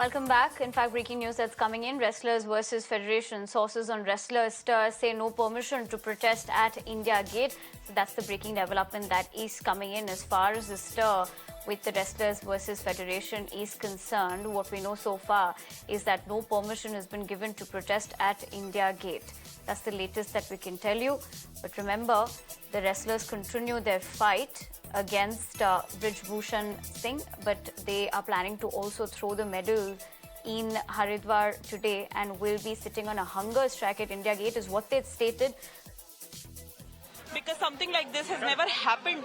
Welcome back. In fact, breaking news that's coming in. Wrestlers versus Federation. Sources on wrestlers say no permission to protest at India Gate. So that's the breaking development that is coming in as far as the stir with the Wrestlers versus Federation is concerned. What we know so far is that no permission has been given to protest at India Gate. That's the latest that we can tell you. But remember, the wrestlers continue their fight against Brij Bhushan Singh, but they are planning to also throw the medal in Haridwar today and will be sitting on a hunger strike at India Gate, is what they've stated. Because something like this has never happened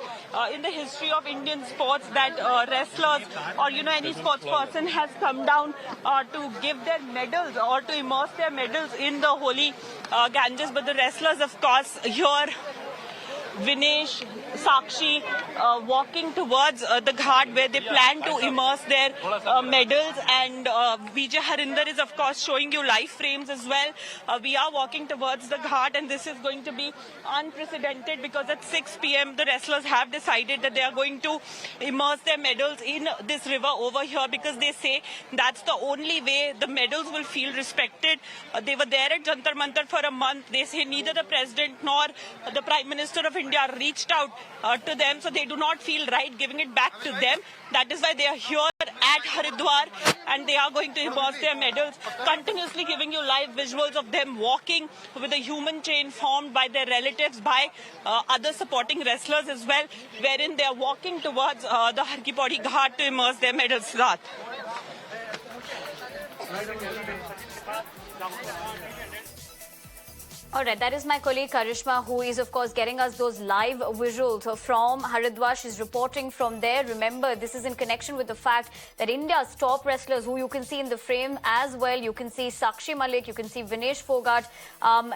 in the history of Indian sports, that wrestlers or any sports person has come down to give their medals or to immerse their medals in the holy Ganges. But the wrestlers, of course, here Vinesh, Sakshi walking towards the ghat where they plan to immerse their medals, and Vijay Harinder is of course showing you live frames as well. We are walking towards the ghat, and this is going to be unprecedented because at 6 p.m. the wrestlers have decided that they are going to immerse their medals in this river over here, because they say that's the only way the medals will feel respected. They were there at Jantar Mantar for a month. They say neither the President nor the Prime Minister of India reached out to them, so they do not feel right giving it back to them. That is why they are here at Haridwar, and they are going to immerse their medals, continuously giving you live visuals of them walking with a human chain formed by their relatives, by other supporting wrestlers as well, wherein they are walking towards the Har Ki Pauri Ghat to immerse their medals. Siddharth. All right, that is my colleague Karishma, who is, of course, getting us those live visuals from Haridwar. She's reporting from there. Remember, this is in connection with the fact that India's top wrestlers, who you can see in the frame as well, you can see Sakshi Malik, you can see Vinesh Fogart,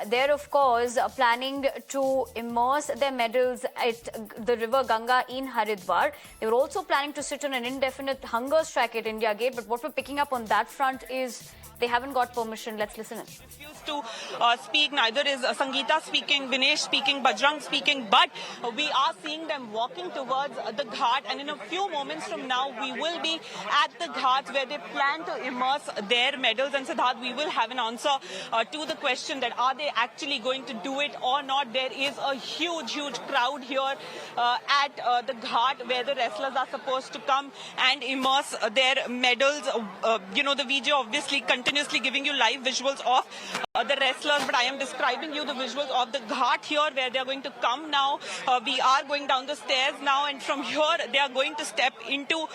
they're, of course, planning to immerse their medals at the river Ganga in Haridwar. They were also planning to sit on an indefinite hunger strike at India Gate, but what we're picking up on that front is they haven't got permission. Let's listen in. Refused to speak. Neither is Sangeeta speaking, Vinesh speaking, Bajrang speaking, but we are seeing them walking towards the ghat, and in a few moments from now we will be at the ghat where they plan to immerse their medals. And Siddharth, we will have an answer to the question that are they actually going to do it or not. There is a huge crowd here at the ghat where the wrestlers are supposed to come and immerse their medals. The VJ obviously continuously giving you live visuals of the wrestlers, but I am describing you the visuals of the ghat here where they are going to come now. We are going down the stairs now, and from here they are going to step into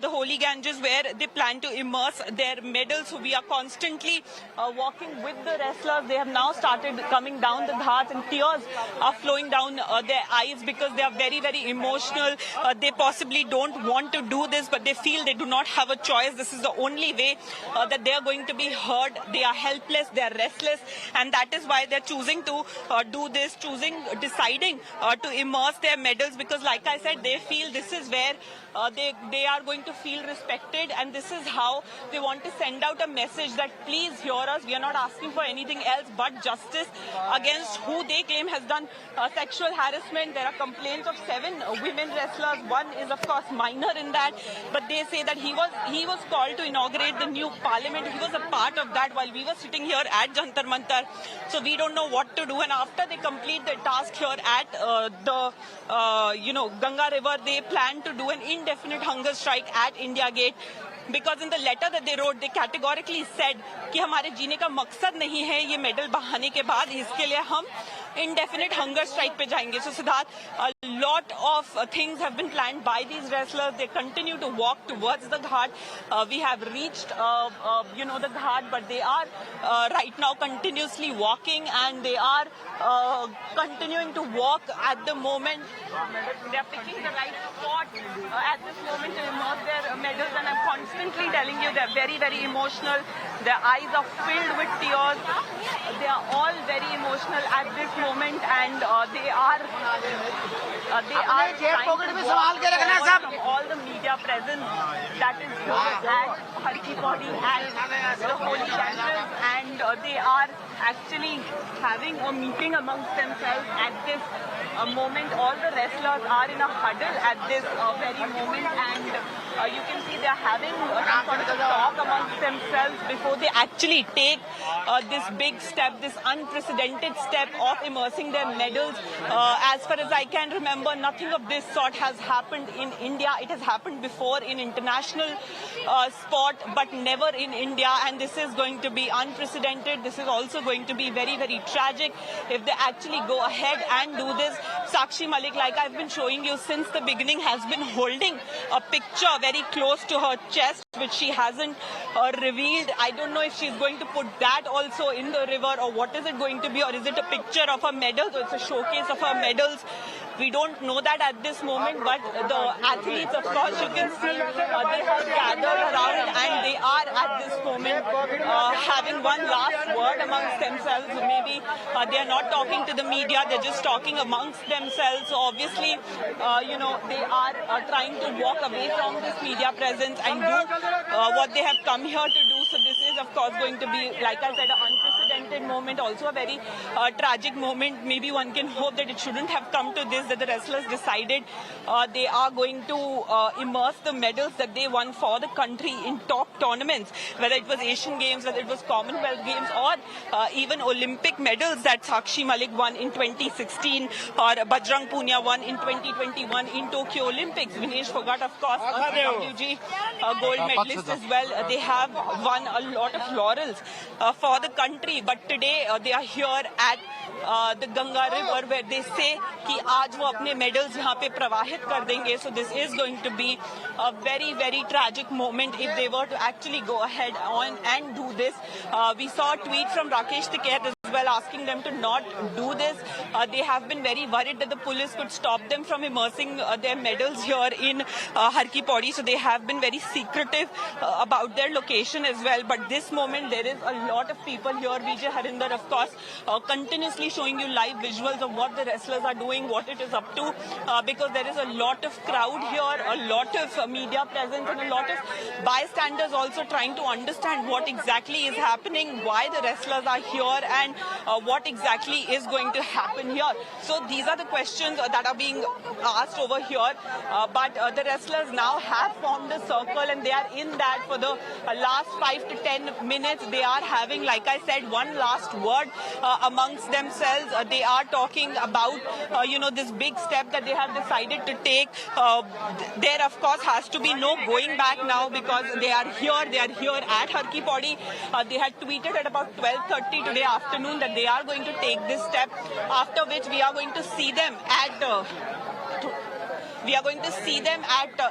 the holy Ganges where they plan to immerse their medals. So we are constantly walking with the wrestlers. They have now started coming down the ghat, and tears are flowing down their eyes because they are very emotional. They possibly don't want to do this, but they feel they do not have a choice. This is the only way that they are going to be heard. They are helpless, they are restless, and that is why they're choosing to do this, deciding to immerse their medals, because like I said, they feel this is where they are going to feel respected, and this is how they want to send out a message that please hear us. We are not asking for anything else but justice against who they claim has done sexual harassment. There are complaints of 7 women wrestlers. One is of course minor in that, but they say that he was called to inaugurate the new parliament. He was a part of that while we were sitting here at Jantar Mantar. So we don't know what to do. And after they complete their task here at the Ganga River, they plan to do an indefinite hunger strike at India Gate. Because in the letter that they wrote, they categorically said कि हमारे जीने का मकसद नहीं है ये medal बहाने के बाद, इसके लिए हम indefinite hunger strike पे जाएंगे. So Siddharth, a lot of things have been planned by these wrestlers. They continue to walk towards the ghat. We have reached the ghat, but they are right now continuously walking, and they are continuing to walk at the moment. They are picking the right spot at this moment to immerse their medals, and I'm constantly telling you they're very emotional. Their eyes are filled with tears. They are all very emotional at this moment, and they are trying to walk from all the media presence that is here at Har Ki Pauri and the holy Ganges, and they are actually having a meeting amongst themselves at this moment. All the wrestlers are in a huddle at this very moment, and you can see they are having some sort of talk amongst themselves before they actually take this big step, this unprecedented step of immersing their medals. As far as I can remember, nothing of this sort has happened in India. It has happened before in international sport, but never in India. And this is going to be unprecedented. This is also going to be very, very tragic if they actually go ahead and do this. Sakshi Malik, like I've been showing you since the beginning, has been holding a picture very close to her chest, which she hasn't revealed. I don't know if she's going to put that also in the river, or what is it going to be, or is it a picture of her medals, or it's a showcase of her medals. We don't know that at this moment, but the athletes, of course, you can see they have gathered around and they are at this moment having one last word amongst themselves. Maybe they are not talking to the media, they're just talking amongst themselves. So obviously, they are trying to walk away from this media presence and do what they have come here to do. So this is, of course, going to be, like I said, an unprecedented moment, also a very tragic moment. Maybe one can hope that it shouldn't have come to this, that the wrestlers decided they are going to immerse the medals that they won for the country in top tournaments, whether it was Asian Games, whether it was Commonwealth Games, or even Olympic medals that Sakshi Malik won in 2016 or Bajrang Punia won in 2021 in Tokyo Olympics. Vinesh Phogat, of course, a WG gold medalist as well. They have won a lot of laurels for the country, but today they are here at the Ganga river, where they say कि आज वो अपने medals यहाँ पे प्रवाहित कर देंगे. So this is going to be a very, very tragic moment if they were to actually go ahead on and do this. We saw a tweet from Rakesh Tikait as well asking them to not do this. They have been very worried that the police could stop them from immersing their medals here in Har Ki Pauri. So they have been very secretive about their location as well. But this moment, there is a lot of people here. Vijay Harinder, of course, continuously showing you live visuals of what the wrestlers are doing, what it is up to, because there is a lot of crowd here, a lot of media presence, and a lot of bystanders also trying to understand what exactly is happening, why the wrestlers are here, and what exactly is going to happen here. So these are the questions that are being asked over here. But the wrestlers now have formed a circle, and they are in that for the last 5 to 10 minutes. They are having, like I said, one last word amongst themselves. They are talking about, this big step that they have decided to take. There, of course, has to be no going back now, because they are here. They are here at Har Ki Pauri. They had tweeted at about 12:30 today afternoon that they are going to take this step, after which we are going to see them at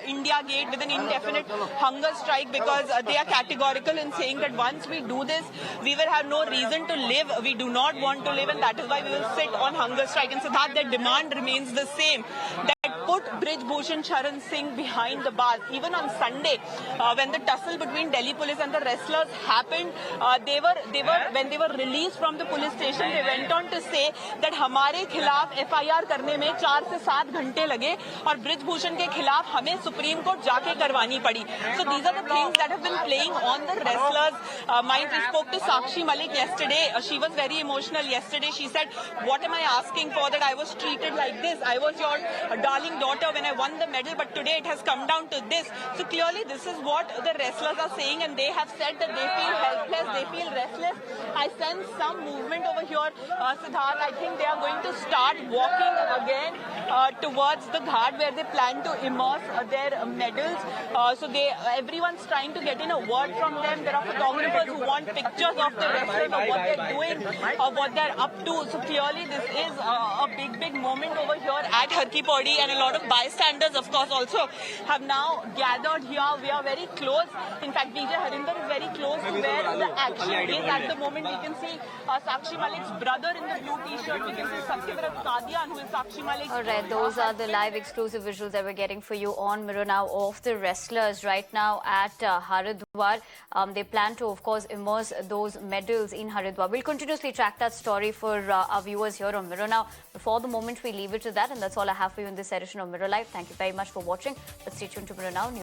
India Gate with an indefinite hunger strike, because they are categorical in saying that once we do this, we will have no reason to live. We do not want to live, and that is why we will sit on hunger strike. And so that their demand remains the same, that put Brij Bhushan Sharan Singh behind the bars. Even on Sunday, when the tussle between Delhi police and the wrestlers happened, when they were released from the police station, they went on to say that हमारे खिलाफ FIR करने में 4 से 7 घंटे लगे, और bridge Bhushan के खिलाफ हमें सुप्रीम कोर्ट जाके करवानी पड़ी. So these are the things that have been playing on the wrestlers' mind. We spoke to Sakshi Malik yesterday. She was very emotional yesterday. She said, "What am I asking for, that I was treated like this? I was your darling daughter when I won the medal, but today it has come down to this." So clearly this is what the wrestlers are saying, and they have said that they feel helpless, they feel restless. I sense some movement over here, Siddharth. I think they are going to start walking again towards the ghat where they plan to immerse their medals. So everyone's trying to get in a word from them. There are photographers who want pictures of the wrestlers, of what they're doing, of what they're up to. So clearly this is a big, big moment over here at Har Ki Pauri, and a lot of bystanders, of course, also have now gathered here. We are very close. In fact, Vijay Harinder is very close to where the action is at the moment. We can see Sakshi Malik's brother in the blue t-shirt. We can see Satyavrat Kadian, who is Sakshi Malik's. All right, those are the live exclusive visuals that we're getting for you on Mirror Now of the wrestlers right now at Haridwar. They plan to, of course, immerse those medals in Haridwar. We'll continuously track that story for our viewers here on Mirror Now. But for the moment, we leave it to that, and that's all I have for you in this edition of Mirror Live. Thank you very much for watching. But stay tuned to Mirror Now.